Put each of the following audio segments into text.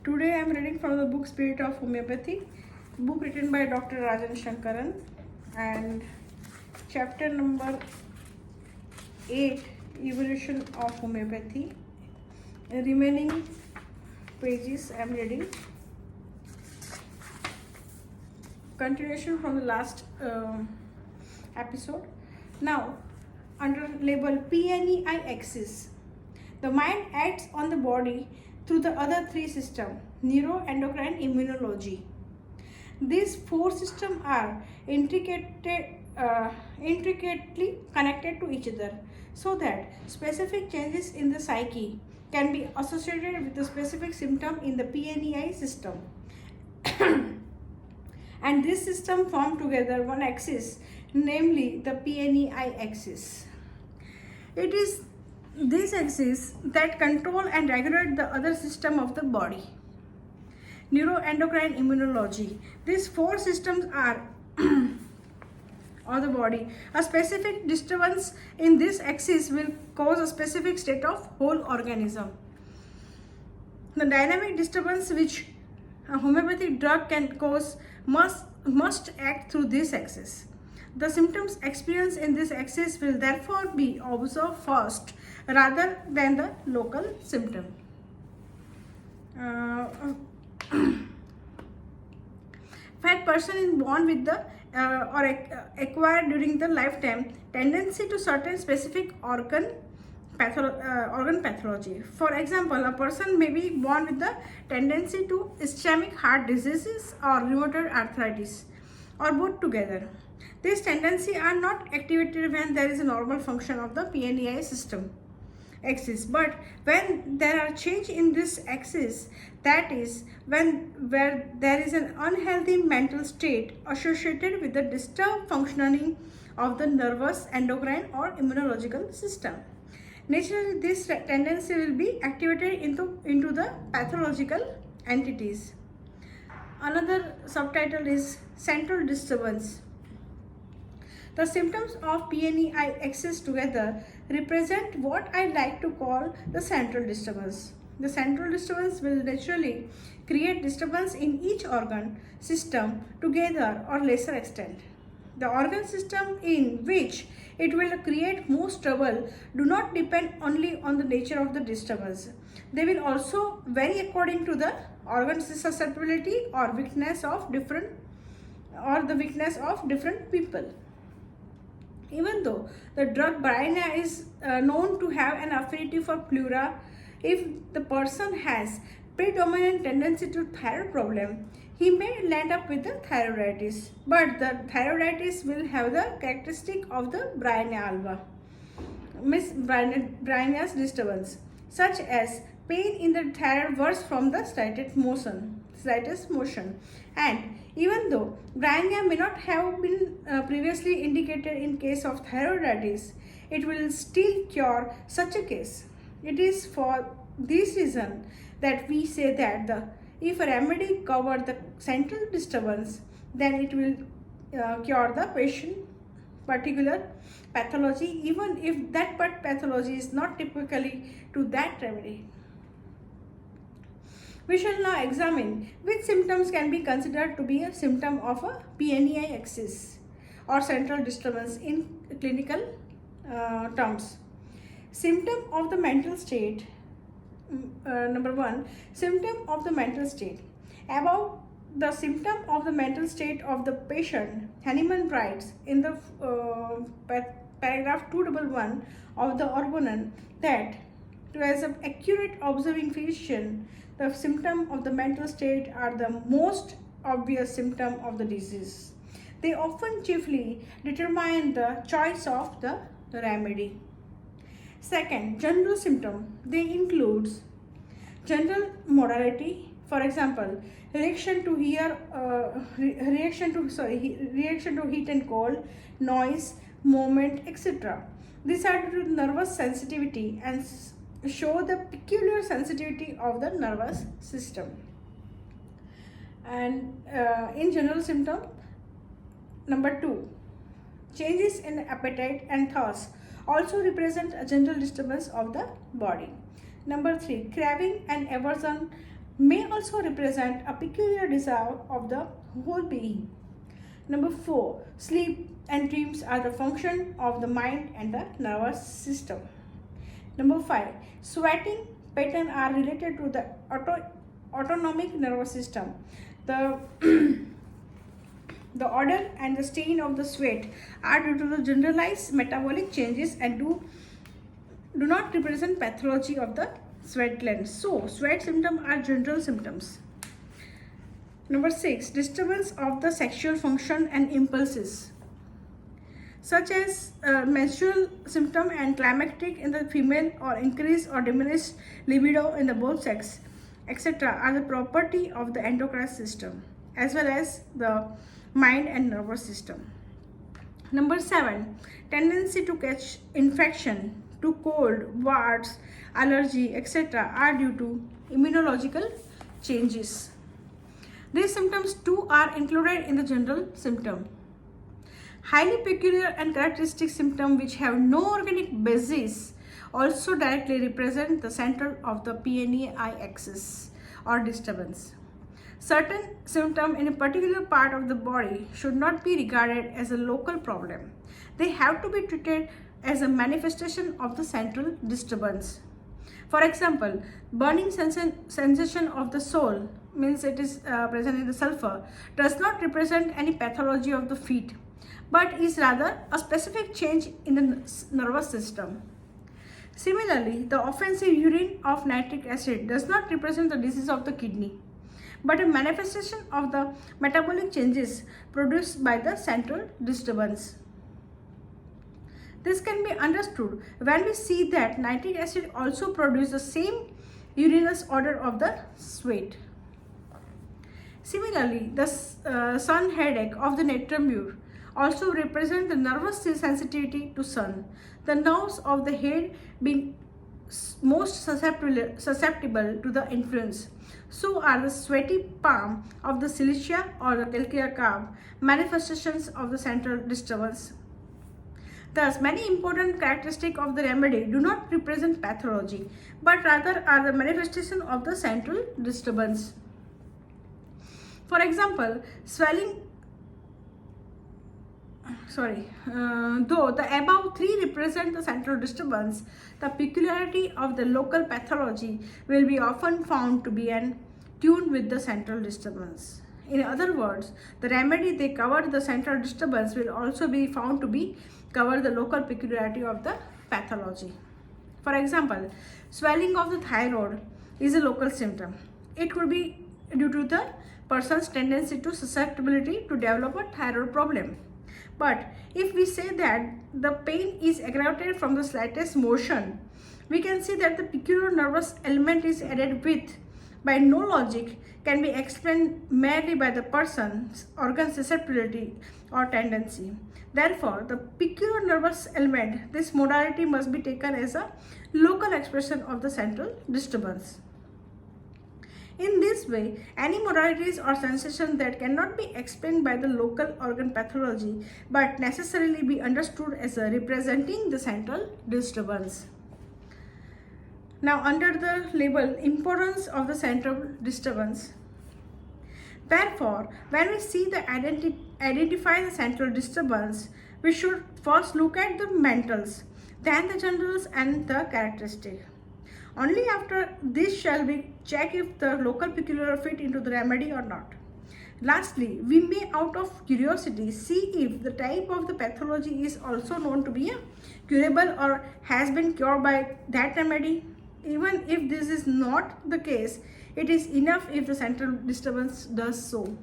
Today I am reading from the book Spirit of Homeopathy, book written by Dr.Rajan Sankaran, and chapter number 8, Evolution of Homeopathy. The remaining pages I am reading. Continuation from the last episode. Now, under label PNEI axis, the mind acts on the body through the other three systems: neuro, endocrine, immunology. These four systems are intricately connected to each other, so that specific changes in the psyche can be associated with the specific symptom in the PNEI system. And this system form together one axis, namely the PNEI axis. It is this axis that control and regulate the other system of the body. Neuroendocrine immunology. These four systems are of the body. A specific disturbance in this axis will cause a specific state of whole organism. The dynamic disturbance which a homeopathic drug can cause must act through this axis. The symptoms experienced in this axis will therefore be observed first rather than the local symptom. If a person is born with the acquired during the lifetime tendency to certain specific organ pathology. For example, a person may be born with the tendency to ischemic heart diseases or rheumatoid arthritis, or both together. These tendencies are not activated when there is a normal function of the PNEI system axis, but when there are change in this axis, that is where there is an unhealthy mental state associated with the disturbed functioning of the nervous, endocrine or immunological system. Naturally, this tendency will be activated into the pathological entities. Another subtitle is central disturbance. The symptoms of PNEI axis together represent what I like to call the central disturbance. The central disturbance will naturally create disturbance in each organ system together or lesser extent. The organ system in which it will create most trouble do not depend only on the nature of the disturbance. They will also vary according to the organ susceptibility or weakness of different people. Even though the drug Briana is known to have an affinity for pleura, if the person has predominant tendency to thyroid problem, he may land up with the thyroiditis, but the thyroiditis will have the characteristic of the Briana alba, Briana's disturbance, such as pain in the thyroid worse from the slightest motion. And even though Briana may not have been previously indicated in case of thyroiditis, it will still cure such a case. It is for this reason that we say that if a remedy covers the central disturbance, then it will cure the patient particular pathology, even if that pathology is not typically to that remedy. We shall now examine which symptoms can be considered to be a symptom of a PNEI axis or central disturbance in clinical terms. Symptom of the mental state. Number 1, symptom of the mental state. About the symptom of the mental state of the patient, Hahnemann writes in the paragraph 211 of the Organon that as an accurate observing physician, the symptom of the mental state are the most obvious symptom of the disease. They often chiefly determine the choice of the remedy. Second, general symptom. They include general modality, for example, reaction to heat and cold, noise, movement, etc. These are due to nervous sensitivity and show the peculiar sensitivity of the nervous system. And in general symptom, number 2, changes in appetite and thirst also represent a general disturbance of the body. Number 3, craving and aversion may also represent a peculiar desire of the whole being. Number 4. Sleep and dreams are the function of the mind and the nervous system. Number 5. Sweating pattern are related to the autonomic nervous system. The the order and the stain of the sweat are due to the generalized metabolic changes and do not represent pathology of the sweat glands. So, sweat symptoms are general symptoms. Number 6. Disturbance of the sexual function and impulses, such as menstrual symptom and climactic in the female, or increased or diminished libido in the both sex, etc., are the property of the endocrine system as well as the mind and nervous system. Number 7. Tendency to catch infection, to cold, warts, allergy, etc., are due to immunological changes. These symptoms too are included in the general symptom. Highly peculiar and characteristic symptoms which have no organic basis also directly represent the center of the PNEI axis or disturbance. Certain symptoms in a particular part of the body should not be regarded as a local problem. They have to be treated as a manifestation of the central disturbance. For example, burning sensation of the soul, means it is present in the sulfur, does not represent any pathology of the feet, but is rather a specific change in the nervous system. Similarly, the offensive urine of nitric acid does not represent the disease of the kidney, but a manifestation of the metabolic changes produced by the central disturbance. This can be understood when we see that nitric acid also produces the same urinous odor of the sweat. Similarly, the sun headache of the natramure also represent the nervous sensitivity to sun, the nerves of the head being most susceptible to the influence. So are the sweaty palm of the cilicia or the calcareous calf, manifestations of the central disturbance. Thus, many important characteristics of the remedy do not represent pathology, but rather are the manifestation of the central disturbance. For example, though the above three represent the central disturbance, the peculiarity of the local pathology will be often found to be in tune with the central disturbance. In other words, the remedy they cover the central disturbance will also be found to be cover the local peculiarity of the pathology. For example, swelling of the thyroid is a local symptom. It could be due to the person's tendency to susceptibility to develop a thyroid problem. But if we say that the pain is aggravated from the slightest motion, we can see that the peculiar nervous element is added with by no logic can be explained merely by the person's organ susceptibility or tendency. Therefore, the peculiar nervous element, this modality must be taken as a local expression of the central disturbance. In this way, any modalities or sensation that cannot be explained by the local organ pathology but necessarily be understood as representing the central disturbance. Now, under the label importance of the central disturbance. Therefore, when we see the identify the central disturbance, we should first look at the mentals, then the generals and the characteristic. Only after this shall we check if the local peculiar fit into the remedy or not. Lastly, we may out of curiosity see if the type of the pathology is also known to be curable or has been cured by that remedy. Even if this is not the case, it is enough if the central disturbance does so.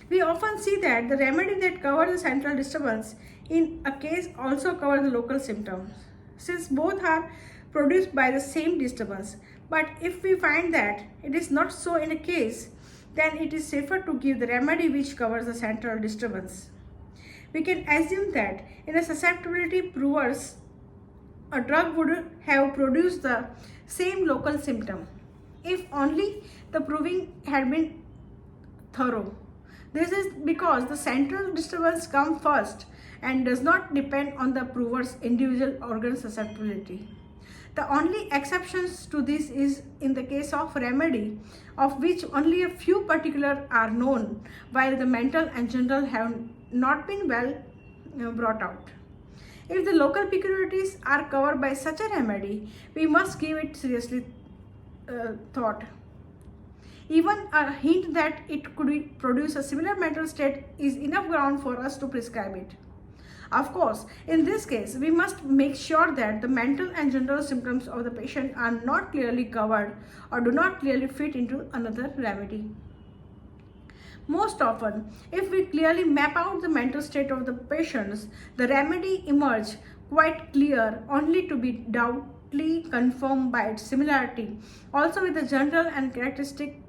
We often see that the remedy that covers the central disturbance in a case also covers the local symptoms, since both are produced by the same disturbance. But if we find that it is not so in a case, then it is safer to give the remedy which covers the central disturbance. We can assume that in a susceptibility provers, a drug would have produced the same local symptom if only the proving had been thorough. This is because the central disturbance comes first and does not depend on the prover's individual organ susceptibility. The only exceptions to this is in the case of remedy, of which only a few particular are known, while the mental and general have not been well brought out. If the local peculiarities are covered by such a remedy, we must give it seriously thought. Even a hint that it could produce a similar mental state is enough ground for us to prescribe it. Of course, in this case, we must make sure that the mental and general symptoms of the patient are not clearly covered or do not clearly fit into another remedy. Most often, if we clearly map out the mental state of the patients, the remedy emerges quite clear, only to be doubtfully confirmed by its similarity, also with the general and characteristic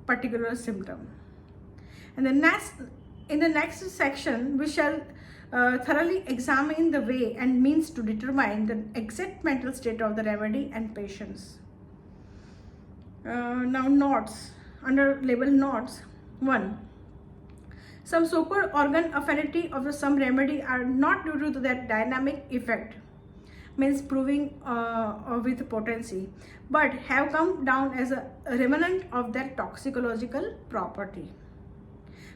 particular symptom. In the next section, we shall thoroughly examine the way and means to determine the exact mental state of the remedy and patients. Now notes, under label notes. 1. Some so-called organ affinity of the some remedy are not due to that dynamic effect, means proving with potency, but have come down as a remnant of their toxicological property.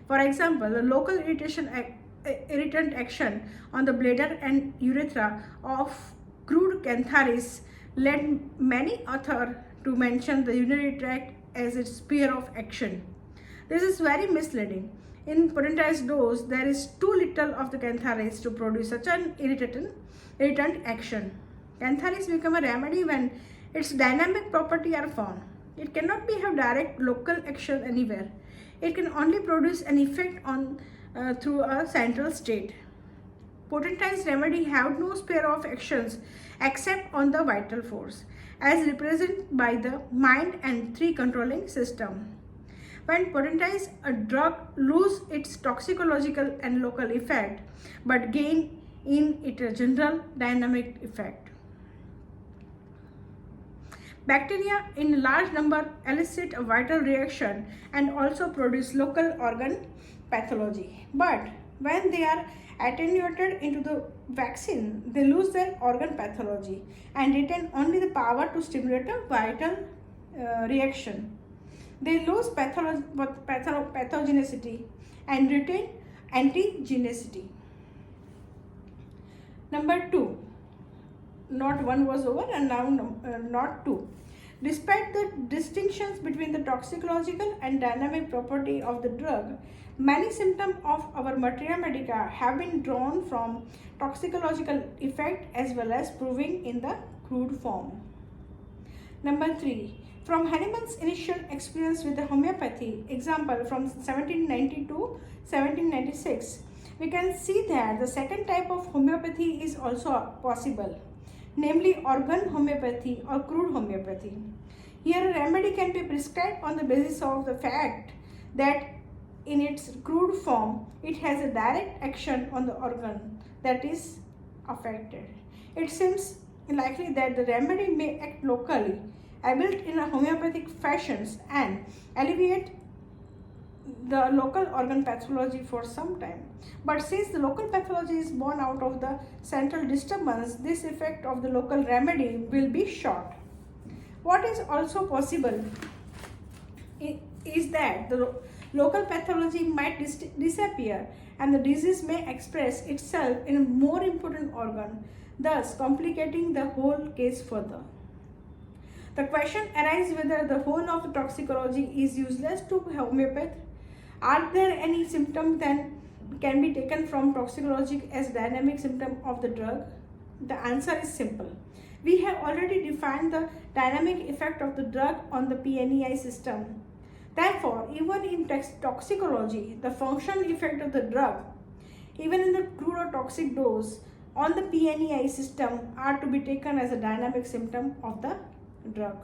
For example, the local irritant action on the bladder and urethra of crude cantharis led many authors to mention the urinary tract as its sphere of action. This is very misleading. In potentized dose, there is too little of the cantharis to produce such an irritant action. Cantharis become a remedy when its dynamic property are found. It cannot have direct local action anywhere. It can only produce an effect on through a central state. Potentized remedy have no sphere of actions except on the vital force, as represented by the mind and three controlling system. When potentized, a drug lose its toxicological and local effect, but gain in it a general dynamic effect. Bacteria in large number elicit a vital reaction and also produce local organ pathology. But when they are attenuated into the vaccine, they lose their organ pathology and retain only the power to stimulate a vital reaction. They lose pathogenicity and retain antigenicity. Number 2. Not 1 was over and now not 2. Despite the distinctions between the toxicological and dynamic property of the drug, many symptoms of our materia medica have been drawn from toxicological effect as well as proving in the crude form. Number 3. From Hahnemann's initial experience with the homeopathy, example from 1790 to 1796, we can see that the second type of homeopathy is also possible, namely organ homeopathy or crude homeopathy. Here a remedy can be prescribed on the basis of the fact that in its crude form it has a direct action on the organ that is affected. It seems likely that the remedy may act locally, built in a homeopathic fashions and alleviate the local organ pathology for some time. But since the local pathology is born out of the central disturbance, this effect of the local remedy will be short. What is also possible is that the local pathology might disappear and the disease may express itself in a more important organ, thus complicating the whole case further. The question arises whether the whole of the toxicology is useless to homeopath. Are there any symptoms that can be taken from toxicology as dynamic symptom of the drug? The answer is simple. We have already defined the dynamic effect of the drug on the PNEI system. Therefore, even in toxicology, the functional effect of the drug, even in the crude or toxic dose, on the PNEI system are to be taken as a dynamic symptom of the drug.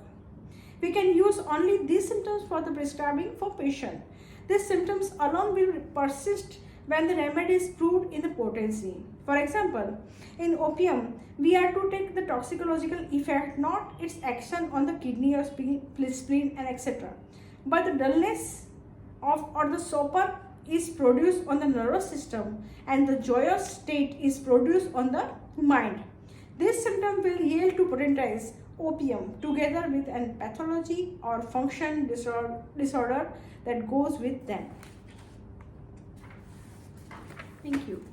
We can use only these symptoms for the prescribing for patient. These symptoms alone will persist when the remedy is proved in the potency. For example, in opium, we are to take the toxicological effect, not its action on the kidney or spleen and etc. But the dullness of or the sopor is produced on the nervous system and the joyous state is produced on the mind. This symptom will yield to potentize opium together with a pathology or function disorder that goes with them. Thank you.